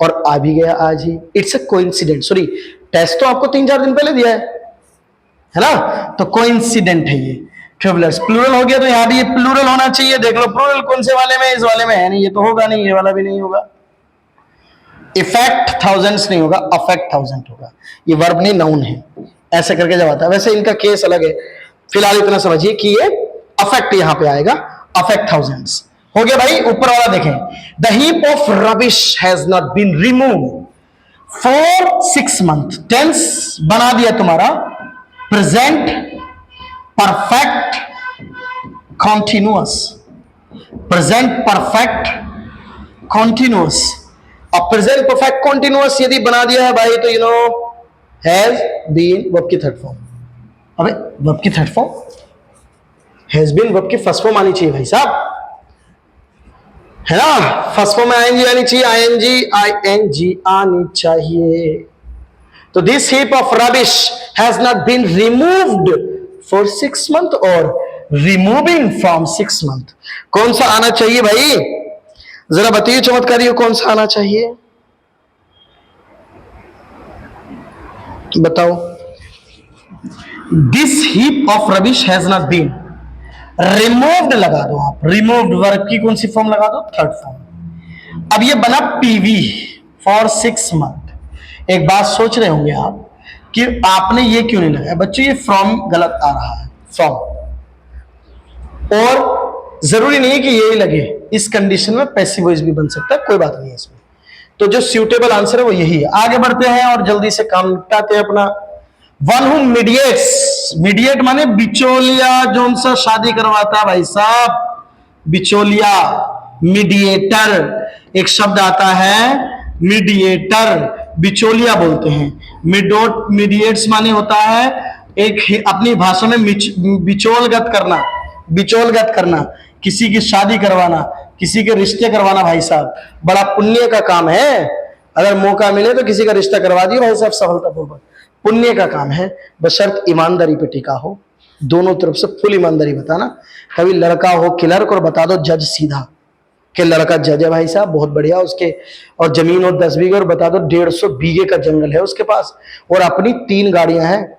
और आ भी गया आज ही। It's a coincident, sorry test तो आपको 3-4 दिन पहले दिया है ना, तो कोइंसिडेंट है ये। ट्रेवलर्स प्लूरल हो गया, तो यहां भी ये प्लूरल होना चाहिए। देख लो प्लूरल कौन से वाले में, इस वाले में है नहीं, ये तो होगा नहीं, ये वाला भी नहीं होगा। इफेक्ट थाउजेंड्स नहीं होगा, अफेक्ट 1000 होगा। ये वर्ब नहीं, नाउन है। ऐसे करके जब आता है, वैसे इनका केस अलग है। फिलहाल इतना समझिए कि ये अफेक्ट यहां पे आएगा, अफेक्ट थाउजेंड्स हो गया भाई। ऊपर वाला देखें, the heap of rubbish has not been remove for 6 months। टेंस बना दिया तुम्हारा present perfect continuous, present perfect continuous. अब प्रेजेंट परफेक्ट कॉन्टिन्यूअस यदि बना दिया है भाई, तो you know has been verb की थर्ड फॉर्म। अबे वर्ब की third form, has been verb की फर्स्ट फॉर्म आनी चाहिए भाई साहब, है ना। फर्स्ट फॉर्म में आईएनजी आनी चाहिए, आईएनजी आनी चाहिए। तो this heap of rubbish has not been removed for 6 months और रिमूविंग फ्रॉम 6 months। कौन सा आना चाहिए भाई, जरा बताइए चमत्कारियों, कौन सा आना चाहिए, बताओ। This heap of rubbish has not been, removed लगा दो आप, रिमूव्ड वर्ब की कौन सी फॉर्म लगा दो, थर्ड फॉर्म। अब ये बना पीवी फॉर 6 months। एक बात सोच रहे होंगे आप कि आपने ये क्यों नहीं लगाया। बच्चों ये फ्रॉम गलत आ रहा है, फ्रॉम, और जरूरी नहीं है कि यही लगे, इस कंडीशन में पैसिव वॉइस भी बन सकता है, कोई बात नहीं है इसमें। तो जो सूटेबल आंसर है वो यही है। आगे बढ़ते हैं और जल्दी से काम निपटाते हैं अपना। वन हु मीडिएट्स, मीडिएट माने बिचौलिया, जो उनसे शादी करवाता भाई साहब, बिचौलिया, मीडिएटर। एक शब्द आता है मीडिएटर, बिचौलिया बोलते हैं। मीडिएट्स माने होता है एक अपनी भाषा में बिचौलगत करना, बिचौलगत करना, किसी की शादी करवाना, किसी के रिश्ते करवाना भाई साहब, बड़ा पुण्य का काम है। अगर मौका मिले तो किसी का रिश्ता करवा दिए भाई साहब सफलतापूर्वक, पुण्य का काम है, बशर्त ईमानदारी पे टिका हो, दोनों तरफ से फुल ईमानदारी बताना। कभी लड़का हो क्लर्क और बता दो जज सीधा कि लड़का जज है भाई साहब, बहुत बढ़िया, उसके और जमीन हो 10 बीघे और बता दो 150 बीघे का जंगल है उसके पास और अपनी 3 गाड़ियां हैं।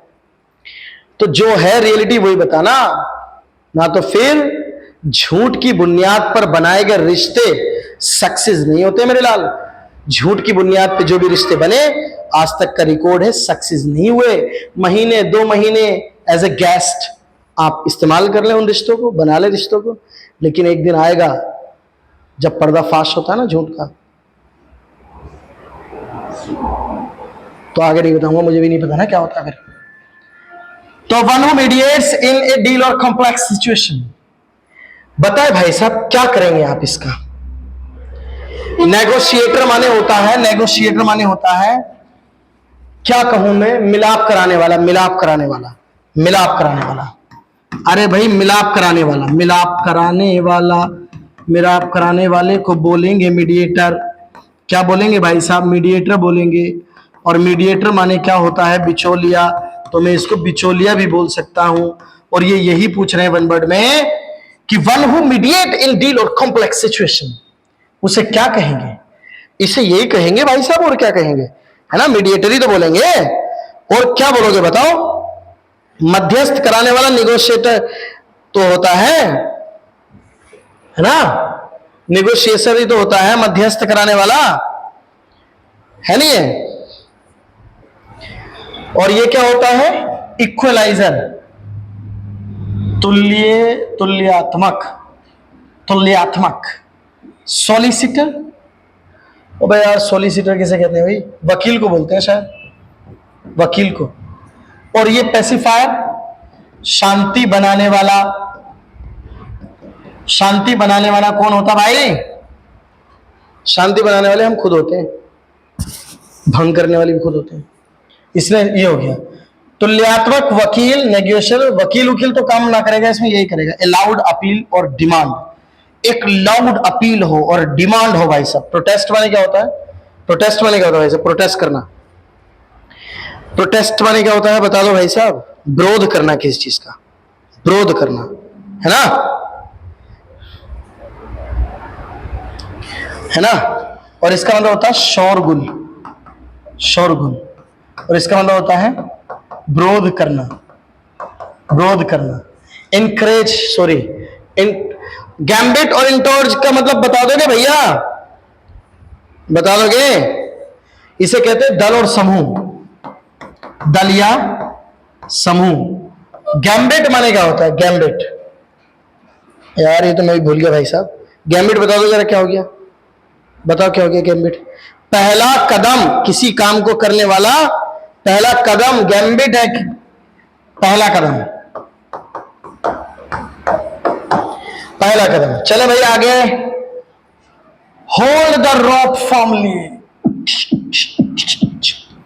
तो जो है रियलिटी वही बताना, ना तो फिर झूठ की बुनियाद पर बनाए गए रिश्ते सक्सेस नहीं होते मेरे लाल। झूठ की बुनियाद पे जो भी रिश्ते बने आज तक का रिकॉर्ड है, सक्सेस नहीं हुए। महीने 2 महीने एज ए गेस्ट आप इस्तेमाल कर लें उन रिश्तों को, बना ले रिश्तों को, लेकिन एक दिन आएगा जब पर्दाफाश होता है ना झूठ का। तो आगे नहीं बताऊंगा, मुझे भी नहीं पता ना क्या होता है। तो one who mediates in A deal और कॉम्प्लेक्स सिचुएशन, बताए भाई साहब क्या करेंगे आप इसका। नेगोशिएटर माने होता है, नेगोशिएटर माने होता है, क्या कहूं मैं, मिलाप कराने वाला, मिलाप कराने वाला, मिलाप कराने वाला। अरे भाई मिलाप कराने वाला, मिलाप कराने वाला, मिलाप कराने वाले को बोलेंगे मीडिएटर। क्या बोलेंगे भाई साहब, मीडिएटर बोलेंगे। और मीडिएटर माने क्या होता है, बिचौलिया, तो मैं इसको बिचौलिया भी बोल सकता हूं। और ये यही पूछ रहे हैं वन वर्ड में कि one who mediate in deal और कॉम्प्लेक्स सिचुएशन, उसे क्या कहेंगे, इसे यही कहेंगे भाई साहब, और क्या कहेंगे, है ना, मीडिएटर ही तो बोलेंगे। और क्या बोलोगे बताओ? मध्यस्थ कराने वाला निगोशिएटर तो होता है ना? निगोशिएशन ही तो होता है मध्यस्थ कराने वाला, है नहीं है? और ये क्या होता है? इक्वलाइजर, तुल्यात्मक। सॉलिसिटर, ओ भाई यार सॉलिसिटर किसे कहते हैं भाई? वकील को बोलते हैं शायद, वकील को। और ये पेसिफायर, शांति बनाने वाला। शांति बनाने वाला कौन होता भाई? शांति बनाने वाले हम खुद होते हैं, भंग करने वाले भी खुद होते हैं। इसलिए ये हो गया तुल्यात्मक। वकील, नेगोशिएटर, वकील तो काम ना करेगा इसमें, यही करेगा। ए लाउड अपील और डिमांड, एक लाउड अपील हो और डिमांड हो भाई साहब। प्रोटेस्ट माने क्या होता है? प्रोटेस्ट माने क्या होता है भाई साहब? प्रोटेस्ट करना। प्रोटेस्ट माने क्या होता है बता दो भाई साहब? विरोध करना किसी चीज का, विरोध करना, है ना? है ना? और इसका मतलब होता है शोरगुल, शोरगुल। और इसका मतलब होता है विरोध करना, विरोध करना। इनकरेज, सॉरी, गैम्बिट और इंटोर्ज का मतलब बता दोगे भैया? बता दोगे? इसे कहते हैं दल और समूह, दल या समूह। गैम्बिट माने क्या होता है? गैम्बिट, यार ये तो मैं भी भूल गया भाई साहब। गैम्बिट बता दो जरा, क्या हो गया? बताओ क्या हो गया गैम्बिट? पहला कदम, किसी काम को करने वाला पहला कदम गैम्बिट है। पहला कदम, पहला कदम। चले भाई आगे। Hold the rope firmly,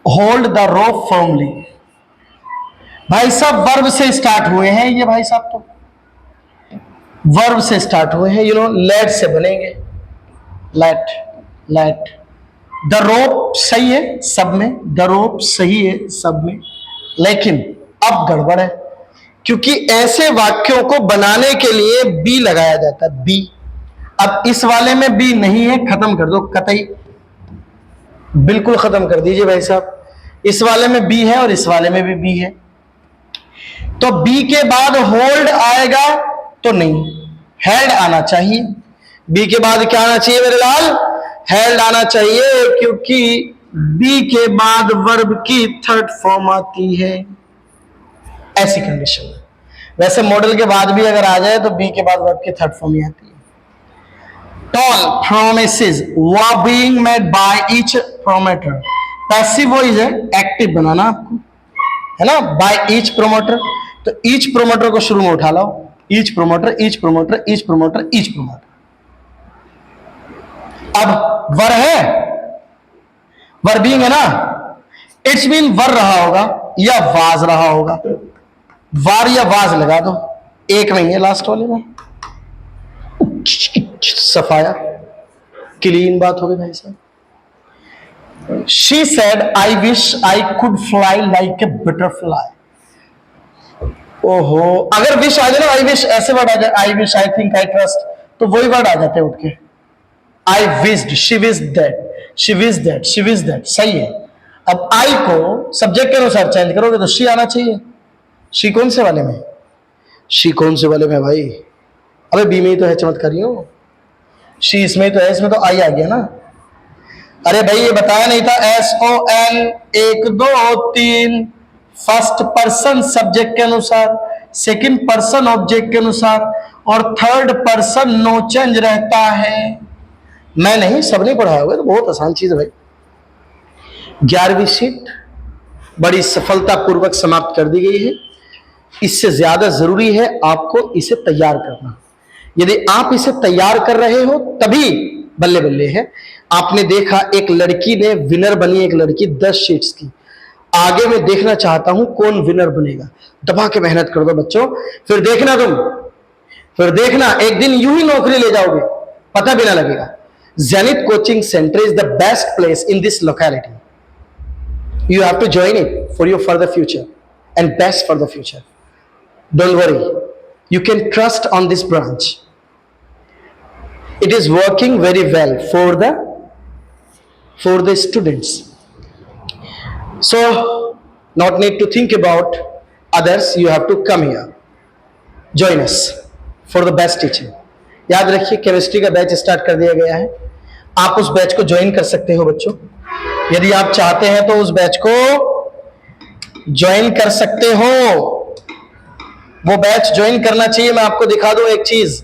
hold the rope firmly. भाई साहब वर्ब से स्टार्ट हुए हैं ये, भाई साहब तो वर्ब से स्टार्ट हुए हैं। लेट से बनेंगे, लेट, लेट। द रोप सही है सब में, द रोप सही है सब में, लेकिन अब गड़बड़ है, क्योंकि ऐसे वाक्यों को बनाने के लिए बी लगाया जाता है, बी। अब इस वाले में बी नहीं है, खत्म कर दो, कतई बिल्कुल खत्म कर दीजिए भाई साहब। इस वाले में बी है और इस वाले में भी बी है, तो बी के बाद होल्ड आएगा तो नहीं, हेल्ड आना चाहिए। बी के बाद क्या आना चाहिए मेरे लाल? हेल्ड आना चाहिए, क्योंकि बी के बाद वर्ब की थर्ड फॉर्म आती है ऐसी कंडीशन में। वैसे मॉडल के बाद भी अगर आ जाए तो बी के बाद वर्ब की थर्ड फॉर्म ही आती है। Tall promises were being made by each promoter. Passive voice है, एक्टिव बनाना आपको, है ना? बाय ईच प्रोमोटर, तो ईच प्रोमोटर को शुरू में उठा लो। Each promoter, each promoter, each promoter, each promoter. अब वर है, वर बीइंग है ना, इट्स मीन वर रहा होगा या वाज रहा होगा। वार या वाज लगा दो, एक नहीं है लास्ट वाले में। सफाया, क्लीन बात हो गई भाई साहब। She said, I wish I could fly like a butterfly. ओहो, अगर विश आ जाए ना, आई विश ऐसे वर्ड आ जाए, I wish, I think, I trust, तो वही वर्ड आ जाते हैं उठ के। आई wished, she wished that, she wished that, she wished that, सही है। अब आई को सब्जेक्ट के अनुसार चेंज करोगे तो शी आना चाहिए। शी कौन से वाले में? शी कौन से वाले में भाई? अबे बी में ही तो है, चमत्कारी हो। शी इसमें तो है, इसमें तो आई आ गया ना। अरे भाई ये बताया नहीं था, SON 1 2 3 फर्स्ट पर्सन सब्जेक्ट के अनुसार, सेकंड पर्सन ऑब्जेक्ट के अनुसार, और थर्ड पर्सन नो चेंज रहता है। मैं नहीं, सब नहीं पढ़ाया हुआ, तो बहुत आसान चीज है भाई। 11वीं शीट बड़ी सफलतापूर्वक समाप्त कर दी गई है। इससे ज्यादा जरूरी है आपको इसे तैयार करना। यदि आप इसे तैयार कर रहे हो तभी बल्ले बल्ले है। आपने देखा एक लड़की ने विनर बनी, एक लड़की 10 शीट्स की। आगे मैं देखना चाहता हूं कौन विनर बनेगा। दबा के मेहनत कर दो बच्चों, फिर देखना तुम, फिर देखना एक दिन यूं ही नौकरी ले जाओगे, पता भी ना लगेगा। Zenith Coaching Center is the best place in this locality. You have to join it for your further future and best for the future. Don't worry, you can trust on this branch. It is working very well for the students. So not need to think about others, you have to come here, join us for the best teaching. याद रखिए chemistry का batch start कर दिया गया है, आप उस batch को ज्वाइन कर सकते हो बच्चों। यदि आप चाहते हैं तो उस बैच को ज्वाइन कर सकते हो। वो बैच ज्वाइन करना चाहिए। मैं आपको दिखा दूं एक चीज,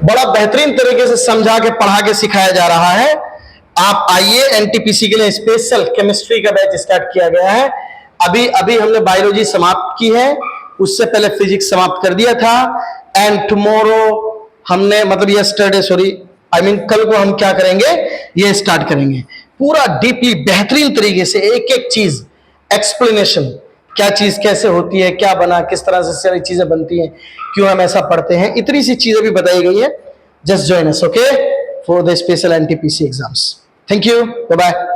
बड़ा बेहतरीन तरीके से समझा के पढ़ा के सिखाया जा रहा है। आप आइए, एनटीपीसी के लिए स्पेशल केमिस्ट्री का बैच स्टार्ट किया गया है। अभी अभी हमने बायोलॉजी समाप्त की है, उससे पहले फिजिक्स समाप्त कर दिया था। एंड टुमारो हमने मतलब यस्टरडे कल को हम क्या करेंगे, ये स्टार्ट करेंगे पूरा डीपली बेहतरीन तरीके से एक एक चीज एक्सप्लेनेशन, क्या चीज कैसे होती है, क्या बना, किस तरह से सारी चीजें बनती हैं, क्यों हम ऐसा पढ़ते हैं, इतनी सी चीजें भी बताई गई है। Just join us, okay, for the special NTPC exams. Thank you, bye bye.